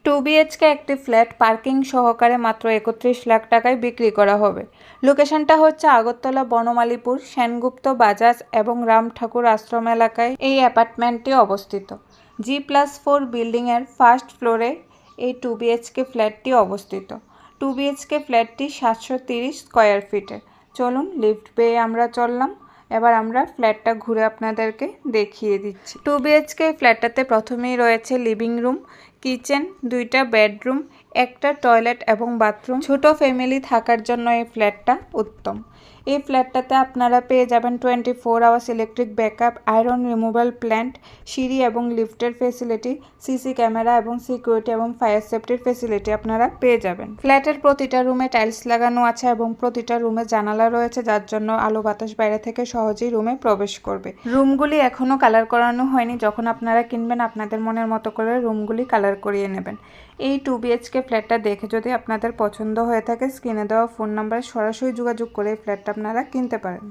2 BHK একটি flat parking সহকারে মাত্র 31 লাখ টাকায় বিক্রি করা হবে। লোকেশনটা হচ্ছে আগরতলা, বনমালীপুর, সেনগুপ্ত, বাজাজ এবং রাম ঠাকুর আশ্রম এলাকায় এই অ্যাপার্টমেন্টটি অবস্থিত। G+4 বিল্ডিংয়ের ফার্স্ট ফ্লোরে এই 2 BHK ফ্ল্যাটটি অবস্থিত। 2 BHK ফ্ল্যাটটি 730 স্কোয়ার ফিটের। চলুন লিফট পেয়ে আমরা চললাম। এবার আমরা ফ্ল্যাটটা ঘুরে আপনাদেরকে দেখিয়ে দিচ্ছি। 2 BHK ফ্ল্যাটটাতে প্রথমেই রয়েছে লিভিং রুম, কিচেন, 2টা বেডরুম, একটা টয়লেট এবং বাথরুম। ছোট ফ্যামিলি থাকার জন্য এই ফ্ল্যাটটা উত্তম। এই ফ্ল্যাটটাতে আপনারা পেয়ে যাবেন 24 hours electric backup, iron removal plant, সিঁড়ি এবং লিফটের ফেসিলিটি, সিসি ক্যামেরা এবং সিকিউরিটি এবং ফায়ার সেফটির ফেসিলিটি আপনারা পেয়ে যাবেন। ফ্ল্যাটের প্রতিটা রুমে টাইলস লাগানো আছে এবং প্রতিটা রুমে জানালা রয়েছে, যার জন্য আলো বাতাস বাইরে থেকে সহজেই রুমে প্রবেশ করবে। রুমগুলি এখনো কালার করানো হয়নি। যখন আপনারা কিনবেন আপনাদের মনের মতো করে রুমগুলি কালার করিয়ে নেবেন। এই 2 BHK ফ্ল্যাটটা দেখে যদি আপনাদের পছন্দ হয়ে থাকে, স্ক্রিনে দেওয়া ফোন নাম্বারে সরাসরি যোগাযোগ করে এই ফ্ল্যাটটা আপনারা কিনতে পারেন।